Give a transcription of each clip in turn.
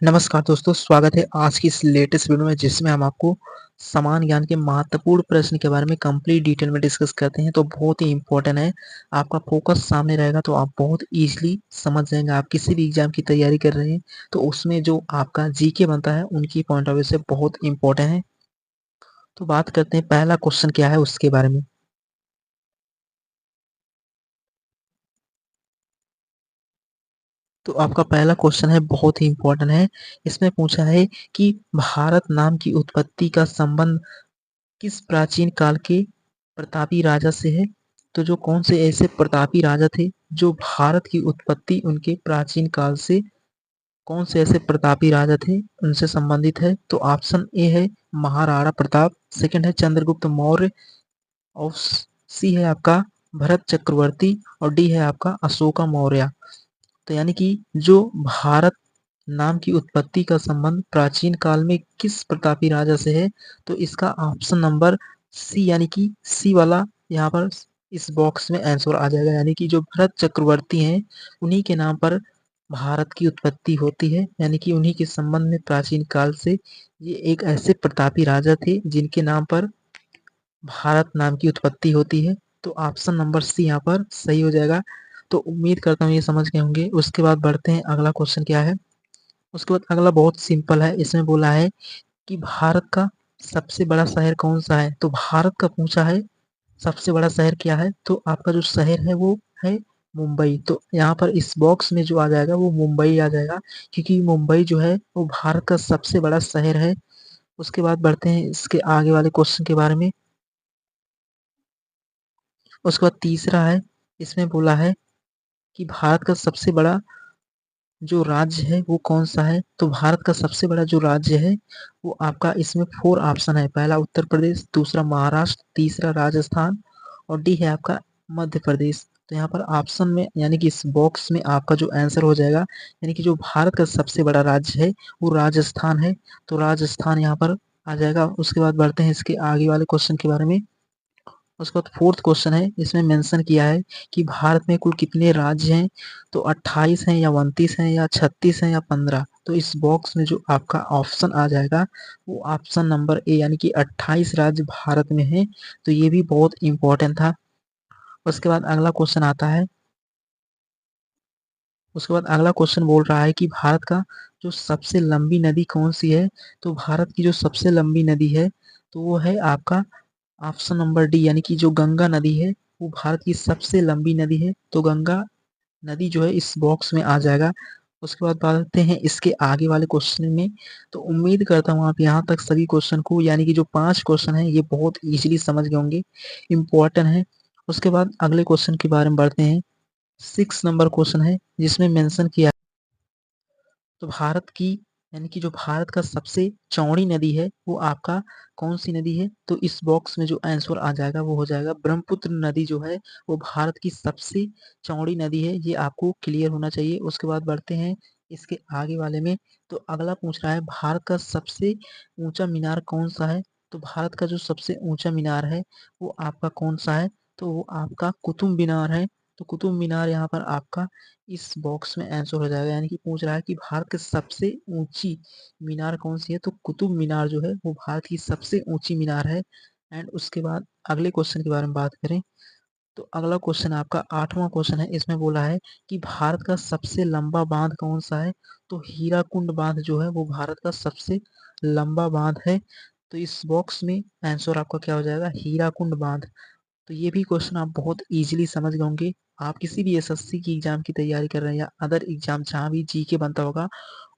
नमस्कार दोस्तों, स्वागत है आज की इस लेटेस्ट वीडियो में जिसमें हम आपको समान ज्ञान के महत्वपूर्ण प्रश्न के बारे में कंप्लीट डिटेल में डिस्कस करते हैं। तो बहुत ही इंपॉर्टेंट है, आपका फोकस सामने रहेगा तो आप बहुत इजीली समझ जाएंगे। आप किसी भी एग्जाम की तैयारी कर रहे हैं तो उसमें जो आपका जीके बनता है उनकी पॉइंट ऑफ व्यू से बहुत इंपॉर्टेंट है। तो बात करते हैं पहला क्वेश्चन क्या है उसके बारे में। तो आपका पहला क्वेश्चन है, बहुत ही इंपॉर्टेंट है। इसमें पूछा है कि भारत नाम की उत्पत्ति का संबंध किस प्राचीन काल के प्रतापी राजा से है। तो जो कौन से ऐसे प्रतापी राजा थे जो भारत की उत्पत्ति उनके प्राचीन काल से, कौन से ऐसे प्रतापी राजा थे उनसे संबंधित है। तो ऑप्शन ए है महाराणा प्रताप, सेकंड है चंद्रगुप्त मौर्य, और सी है आपका भरत चक्रवर्ती, और डी है आपका अशोका मौर्य। तो यानी कि जो भारत नाम की उत्पत्ति का संबंध प्राचीन काल में किस प्रतापी राजा से है, तो इसका ऑप्शन नंबर सी यानी कि सी वाला यहाँ पर इस बॉक्स में आंसर आ जाएगा। यानी कि जो भरत चक्रवर्ती हैं उन्हीं के नाम पर भारत की उत्पत्ति होती है, यानी कि उन्हीं के संबंध में प्राचीन काल से ये एक ऐसे प्रतापी राजा थे जिनके नाम पर भारत नाम की उत्पत्ति होती है। तो ऑप्शन नंबर सी यहाँ पर सही हो जाएगा। तो उम्मीद करता हूँ ये समझ गए होंगे। उसके बाद बढ़ते हैं, अगला क्वेश्चन क्या है। उसके बाद अगला बहुत सिंपल है। इसमें बोला है कि भारत का सबसे बड़ा शहर कौन सा है। तो भारत का पूछा है सबसे बड़ा शहर क्या है, तो आपका जो शहर है वो है मुंबई। तो यहाँ पर इस बॉक्स में जो आ जाएगा वो मुंबई आ जाएगा, क्योंकि मुंबई जो है वो भारत का सबसे बड़ा शहर है। उसके बाद बढ़ते हैं इसके आगे वाले क्वेश्चन के बारे में। उसके बाद तीसरा है, इसमें बोला है कि भारत का सबसे बड़ा जो राज्य है वो कौन सा है। तो भारत का सबसे बड़ा जो राज्य है वो आपका, इसमें फोर ऑप्शन है। पहला उत्तर प्रदेश, दूसरा महाराष्ट्र, तीसरा राजस्थान, और डी है आपका मध्य प्रदेश। तो यहाँ पर ऑप्शन में यानी कि इस बॉक्स में आपका जो आंसर हो जाएगा, यानी कि जो भारत का सबसे बड़ा राज्य है वो राजस्थान है। तो राजस्थान यहाँ पर आ जाएगा। उसके बाद बढ़ते हैं इसके आगे वाले क्वेश्चन के बारे में। उसके बाद फोर्थ क्वेश्चन है, इसमें मेंशन किया है कि भारत में कुल कितने राज्य हैं। तो 28 हैं या 29 हैं या 36 हैं या 15। तो इस बॉक्स में जो आपका ऑप्शन आ जाएगा वो ऑप्शन नंबर ए यानी कि 28 राज्य भारत में है। तो ये भी बहुत इंपॉर्टेंट था। उसके बाद अगला क्वेश्चन आता है। उसके बाद अगला क्वेश्चन बोल रहा है कि भारत का जो सबसे लंबी नदी कौन सी है। तो भारत की जो सबसे लंबी नदी है तो वो है आपका ऑप्शन नंबर डी यानी कि जो गंगा नदी है वो भारत की सबसे लंबी नदी है। तो गंगा नदी जो है इस बॉक्स में आ जाएगा। उसके बाद बढ़ते हैं इसके आगे वाले क्वेश्चन में। तो उम्मीद करता हूँ आप यहाँ तक सभी क्वेश्चन को, यानी कि जो 5 क्वेश्चन है ये बहुत इजीली समझ गए होंगे, इम्पोर्टेंट है। उसके बाद अगले क्वेश्चन के बारे में बढ़ते हैं। 6 नंबर क्वेश्चन है जिसमें मेंशन किया तो भारत की, यानी कि जो भारत का सबसे चौड़ी नदी है वो आपका कौन सी नदी है। तो इस बॉक्स में जो आंसर आ जाएगा वो हो जाएगा ब्रह्मपुत्र नदी जो है वो भारत की सबसे चौड़ी नदी है। ये आपको क्लियर होना चाहिए। उसके बाद बढ़ते हैं इसके आगे वाले में। तो अगला पूछ रहा है भारत का सबसे ऊंचा मीनार कौन सा है। तो भारत का जो सबसे ऊंचा मीनार है वो आपका कौन सा है। तो वो आपका कुतुब मीनार है। तो कुतुब मीनार यहाँ पर आपका इस बॉक्स में आंसर हो जाएगा। यानी कि पूछ रहा है कि भारत की सबसे ऊंची मीनार कौन सी है। तो कुतुब मीनार जो है वो भारत की सबसे ऊंची मीनार है। एंड उसके बाद अगले क्वेश्चन के बारे में बात करें। तो अगला क्वेश्चन आपका 8वां क्वेश्चन है। इसमें बोला है कि भारत का सबसे लंबा बांध कौन सा है। तो हीराकुंड बांध जो है वो भारत का सबसे लंबा बांध है। तो इस बॉक्स में आंसर आपका क्या हो जाएगा, हीराकुंड बांध। तो ये भी क्वेश्चन आप बहुत इजीली समझ गए होंगे। आप किसी भी एसएससी की एग्जाम की तैयारी कर रहे हैं या अदर एग्जाम जहाँ भी जीके बनता होगा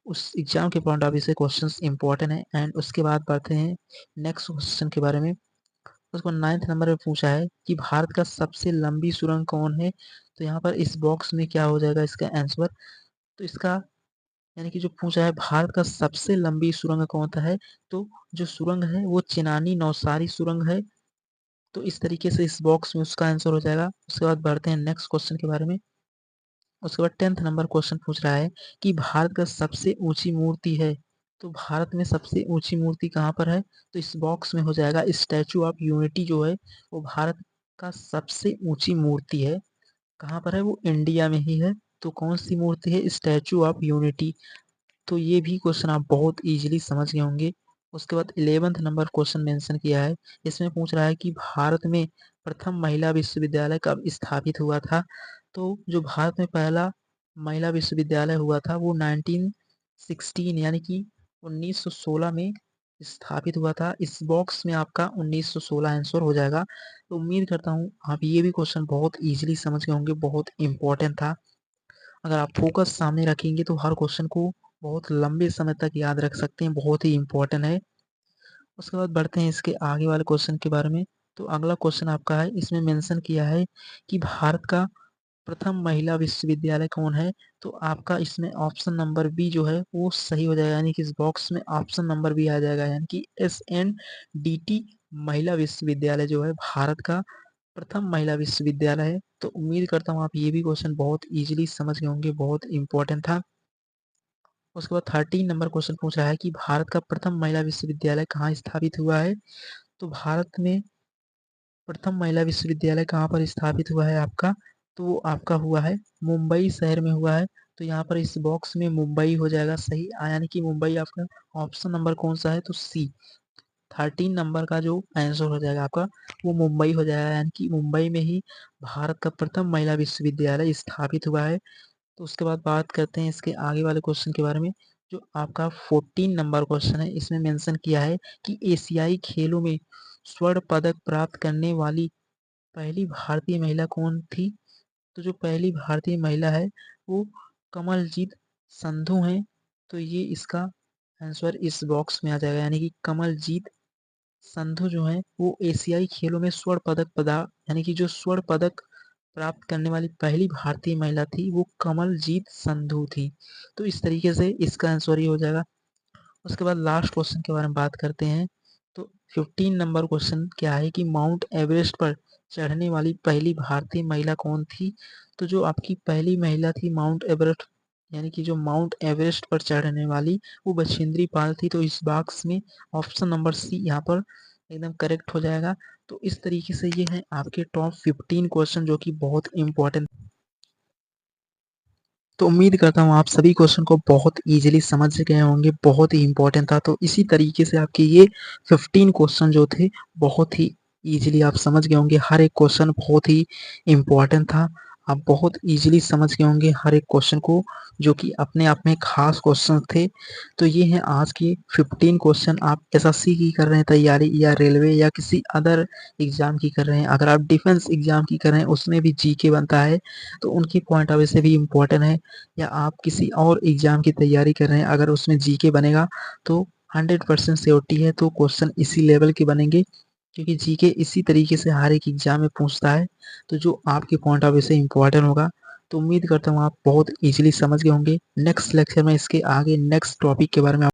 उस एग्जाम के पॉइंट ऑफ व्यू से क्वेश्चंस इंपॉर्टेंट है। एंड उसके बाद बढ़ते हैं नेक्स्ट क्वेश्चन के बारे में। उसको 9th नंबर में पूछा है कि भारत का सबसे लंबी सुरंग कौन है। तो यहाँ पर इस बॉक्स में क्या हो जाएगा इसका आंसर। तो इसका, यानी कि जो पूछा है भारत का सबसे लंबी सुरंग कौन सा है, तो जो सुरंग है वो चिनानी नौसारी सुरंग है। तो इस तरीके से इस बॉक्स में उसका आंसर हो जाएगा। उसके बाद बढ़ते हैं नेक्स्ट क्वेश्चन के बारे में। उसके बाद 10th नंबर क्वेश्चन पूछ रहा है कि भारत का सबसे ऊंची मूर्ति है। तो भारत में सबसे ऊंची मूर्ति कहाँ पर है। तो इस बॉक्स में हो जाएगा स्टैचू ऑफ यूनिटी जो है वो भारत का सबसे ऊंची मूर्ति है। कहाँ पर है, वो इंडिया में ही है। तो कौन सी मूर्ति है, स्टैचू ऑफ यूनिटी। तो ये भी क्वेश्चन आप बहुत इजीली समझ गए होंगे। उसके बाद 11th नंबर क्वेश्चन मेंशन किया है। इसमें पूछ रहा है कि भारत में प्रथम महिला विश्वविद्यालय कब स्थापित हुआ था। तो जो भारत में पहला महिला विश्वविद्यालय हुआ था वो 1916 यानी कि 1916 में स्थापित हुआ था। इस बॉक्स में आपका 1916 आंसर हो जाएगा। तो उम्मीद करता हूँ आप ये भी क्वेश्चन बहुत इजीली समझ गए होंगे, बहुत इंपॉर्टेंट था। अगर आप फोकस सामने रखेंगे तो हर क्वेश्चन को बहुत लंबे समय तक याद रख सकते हैं, बहुत ही इंपॉर्टेंट है। उसके बाद बढ़ते हैं इसके आगे वाले क्वेश्चन के बारे में। तो अगला क्वेश्चन आपका है, इसमें मेंशन किया है कि भारत का प्रथम महिला विश्वविद्यालय कौन है। तो आपका इसमें ऑप्शन नंबर बी जो है वो सही हो जाएगा, यानी कि इस बॉक्स में ऑप्शन नंबर बी आ जाएगा, यानी कि SNDT महिला विश्वविद्यालय जो है भारत का प्रथम महिला विश्वविद्यालय है। तो उम्मीद करता हूँ आप ये भी क्वेश्चन बहुत इजीली समझ गए होंगे, बहुत इंपॉर्टेंट था। उसके बाद 13 नंबर क्वेश्चन पूछ रहा है कि भारत का प्रथम महिला विश्वविद्यालय कहाँ स्थापित हुआ है। तो भारत में प्रथम महिला विश्वविद्यालय कहाँ पर स्थापित हुआ है आपका, तो वो आपका हुआ है मुंबई शहर में हुआ है। तो यहाँ पर इस बॉक्स में मुंबई हो जाएगा सही, यानी कि मुंबई आपका ऑप्शन नंबर कौन सा है, तो सी। 13 नंबर का जो आंसर हो जाएगा आपका वो मुंबई हो जाएगा, यानी कि मुंबई में ही भारत का प्रथम महिला विश्वविद्यालय स्थापित हुआ है। तो उसके बाद बात करते हैं इसके आगे वाले क्वेश्चन के बारे में। जो आपका 14 नंबर क्वेश्चन है, इसमें मेंशन किया है कि एशियाई खेलों में स्वर्ण पदक प्राप्त करने वाली पहली भारतीय महिला कौन थी। तो जो पहली भारतीय महिला है वो कमलजीत संधू हैं। तो ये इसका आंसर इस बॉक्स में आ जाएगा, यानी कि कमलजीत संधू जो है वो एशियाई खेलों में स्वर्ण पदक यानी कि जो स्वर्ण पदक प्राप्त करने वाली पहली भारतीय महिला थी वो कमलजीत संधू थी। तो इस तरीके से इसका आंसर ये हो जाएगा। उसके बाद लास्ट क्वेश्चन के बारे में बात करते हैं। तो 15 नंबर क्वेश्चन क्या है कि माउंट एवरेस्ट पर चढ़ने वाली पहली भारतीय महिला कौन थी। तो जो आपकी पहली महिला थी माउंट एवरेस्ट, यानी कि जो माउंट एवरेस्ट पर चढ़ने वाली वो बछेंद्री पाल थी। तो इस बॉक्स में ऑप्शन नंबर सी यहाँ पर एकदम करेक्ट हो जाएगा। तो इस तरीके से ये है आपके टॉप 15 क्वेश्चन जो कि बहुत इंपॉर्टेंट। तो उम्मीद करता हूँ आप सभी क्वेश्चन को बहुत इजीली समझ गए होंगे, बहुत ही इंपॉर्टेंट था। तो इसी तरीके से आपके ये 15 क्वेश्चन जो थे बहुत ही इजीली आप समझ गए होंगे, हर एक क्वेश्चन बहुत ही इंपॉर्टेंट था। आप बहुत इजीली समझ गए होंगे हर एक क्वेश्चन को, जो कि अपने आप में खास क्वेश्चन थे। तो ये हैं आज की 15 क्वेश्चन। आप एसएससी की कर रहे हैं तैयारी या रेलवे या किसी अदर एग्जाम की कर रहे हैं, अगर आप डिफेंस एग्जाम की कर रहे हैं उसमें भी जीके बनता है तो उनकी पॉइंट ऑफ व्यू से भी इम्पोर्टेंट है। या आप किसी और एग्जाम की तैयारी कर रहे हैं अगर उसमें जीके बनेगा तो 100% श्योरिटी है तो क्वेश्चन इसी लेवल के बनेंगे, क्योंकि जीके इसी तरीके से हर एक एग्जाम में पूछता है। तो जो आपके पॉइंट ऑफ व्यू से इम्पोर्टेंट होगा। तो उम्मीद करता हूँ आप बहुत इजीली समझ गए होंगे। नेक्स्ट लेक्चर में इसके आगे नेक्स्ट टॉपिक के बारे में